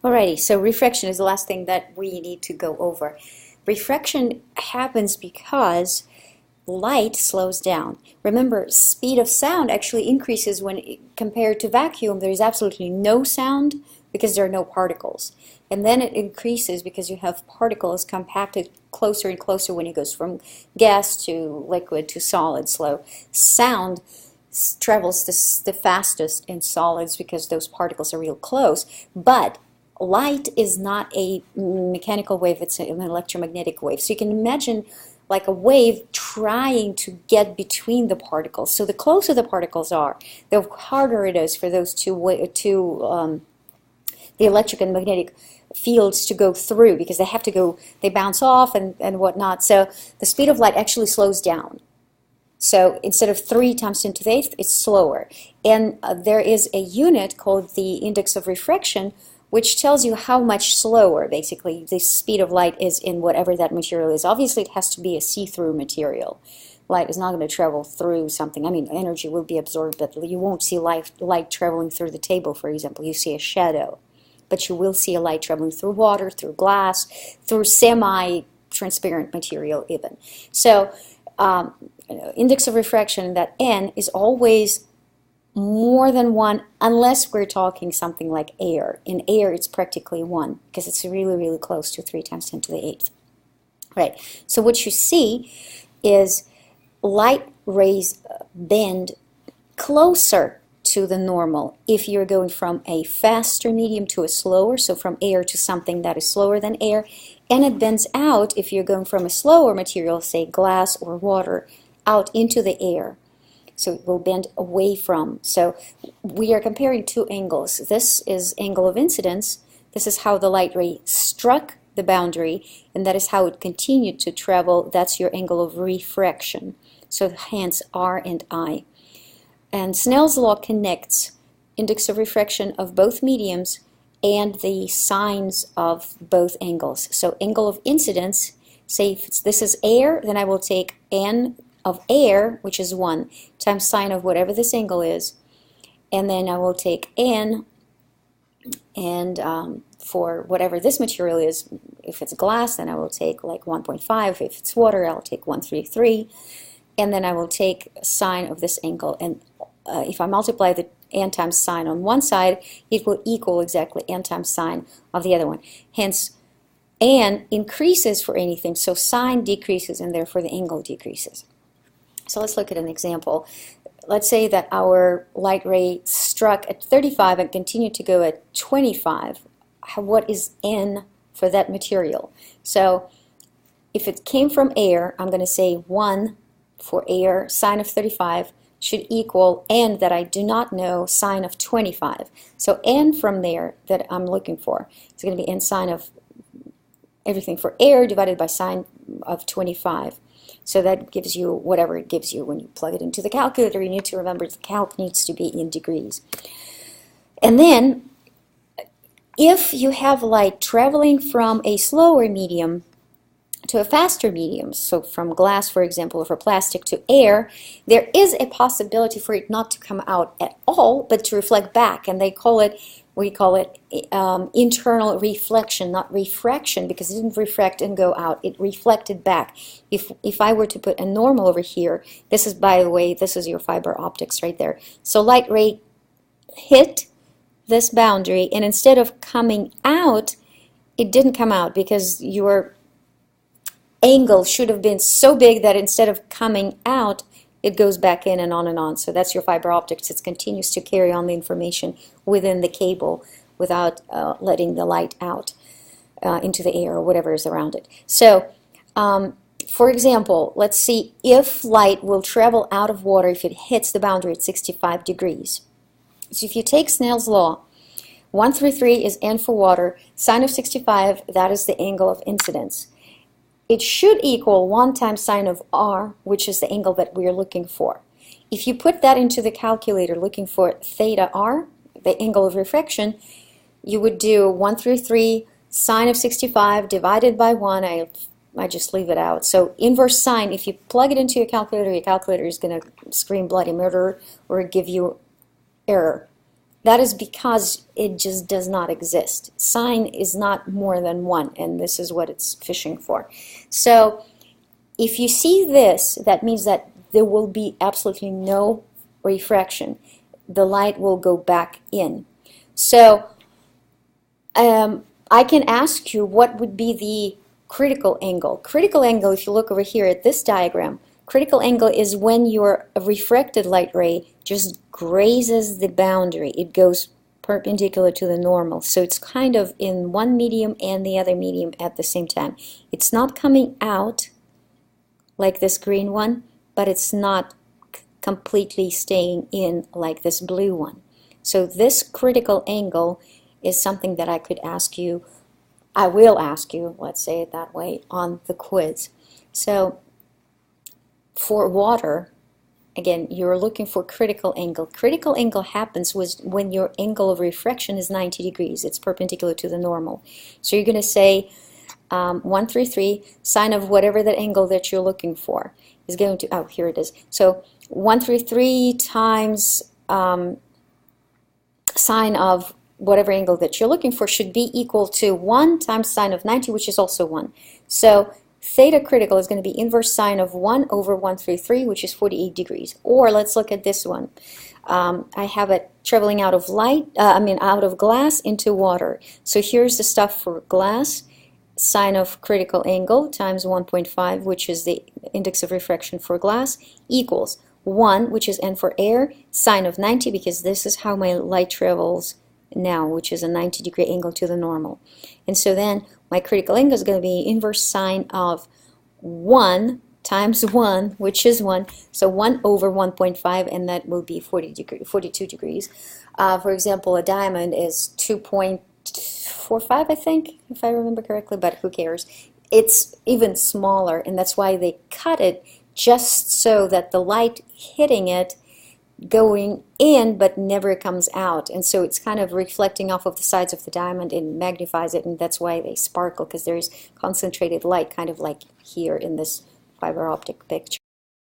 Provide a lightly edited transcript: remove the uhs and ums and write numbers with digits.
Alrighty, so refraction is the last thing that we need to go over. Refraction happens because light slows down. Remember, speed of sound actually increases when compared to vacuum. There is absolutely no sound because there are no particles. And then it increases because you have particles compacted closer and closer when it goes from gas to liquid to solid. So sound travels the fastest in solids because those particles are real close. But light is not a mechanical wave, it's an electromagnetic wave. So you can imagine like a wave trying to get between the particles. So the closer the particles are, the harder it is for those the electric and magnetic fields to go through because they have to go, they bounce off and whatnot. So the speed of light actually slows down. So instead of 3 times 10 to the 8th, it's slower. And there is a unit called the index of refraction, which tells you how much slower, basically, the speed of light is in whatever that material is. Obviously, it has to be a see-through material. Light is not going to travel through something. I mean, energy will be absorbed, but you won't see light traveling through the table, for example. You see a shadow. But you will see a light traveling through water, through glass, through semi-transparent material even. So, index of refraction, that n, is always more than 1 unless we're talking something like air. In air, it's practically 1 because it's really, really close to 3 times 10 to the 8th. Right. So what you see is light rays bend closer to the normal if you're going from a faster medium to a slower, so from air to something that is slower than air, and it bends out if you're going from a slower material, say glass or water, out into the air. So it will bend away from. So we are comparing 2 angles. This is angle of incidence. This is how the light ray struck the boundary, and that is how it continued to travel. That's your angle of refraction. So hence R and I. And Snell's law connects index of refraction of both mediums and the sines of both angles. So angle of incidence, say if this is air, then I will take n of air, which is 1, times sine of whatever this angle is, and then I will take n, and for whatever this material is, if it's glass, then I will take like 1.5, if it's water, I'll take 133, and then I will take sine of this angle, and if I multiply the n times sine on one side, it will equal exactly n times sine of the other one. Hence, n increases for anything, so sine decreases, and therefore the angle decreases. So let's look at an example. Let's say that our light ray struck at 35 and continued to go at 25. What is n for that material? So if it came from air, I'm going to say 1 for air, sine of 35, should equal n that I do not know, sine of 25. So n from there that I'm looking for is going to be n sine of everything for air divided by sine of 25. So that gives you whatever it gives you when you plug it into the calculator. You need to remember the calc needs to be in degrees. And then, if you have light traveling from a slower medium to a faster medium, so from glass, for example, or from plastic to air, there is a possibility for it not to come out at all, but to reflect back. And we call it internal reflection, not refraction, because it didn't refract and go out. It reflected back. If I were to put a normal over here, this is, by the way, this is your fiber optics right there. So light ray hit this boundary, and instead of coming out, it didn't come out because your angle should have been so big that instead of coming out, it goes back in and on and on. So that's your fiber optics. It continues to carry on the information within the cable without letting the light out into the air or whatever is around it. So, for example, let's see if light will travel out of water if it hits the boundary at 65 degrees. So if you take Snell's law, 133 is n for water, sine of 65, that is the angle of incidence. It should equal 1 times sine of r, which is the angle that we're looking for. If you put that into the calculator looking for theta r, the angle of refraction, you would do 133 sine of 65 divided by 1. I just leave it out. So inverse sine, if you plug it into your calculator is going to scream bloody murder or give you error. That is because it just does not exist. Sine is not more than 1, and this is what it's fishing for. So if you see this, that means that there will be absolutely no refraction. The light will go back in. So I can ask you what would be the critical angle. Critical angle, if you look over here at this diagram, critical angle is when your refracted light ray just grazes the boundary. It goes perpendicular to the normal. So it's kind of in one medium and the other medium at the same time. It's not coming out like this green one, but it's not completely staying in like this blue one. So this critical angle is something that I could ask you, I will ask you, let's say it that way, on the quiz. So for water, again, you're looking for critical angle. Critical angle happens when your angle of refraction is 90 degrees. It's perpendicular to the normal. So you're going to say 133 sine of whatever that angle that you're looking for is going to, oh, here it is. So 133 times sine of whatever angle that you're looking for should be equal to 1 times sine of 90, which is also 1. So theta critical is going to be inverse sine of 1 over 133, which is 48 degrees. Or let's look at this one. I have it traveling out of out of glass into water. So here's the stuff for glass. Sine of critical angle times 1.5, which is the index of refraction for glass, equals 1, which is n for air, sine of 90, because this is how my light travels now, which is a 90-degree angle to the normal. And so then my critical angle is going to be inverse sine of 1 times 1, which is 1, so 1 over 1.5, and that will be 42 degrees. For example, a diamond is 2.45, I think, if I remember correctly, but who cares? It's even smaller, and that's why they cut it just so that the light hitting it going in but never comes out, and so it's kind of reflecting off of the sides of the diamond and magnifies it, and that's why they sparkle, because there's concentrated light, kind of like here in this fiber optic picture.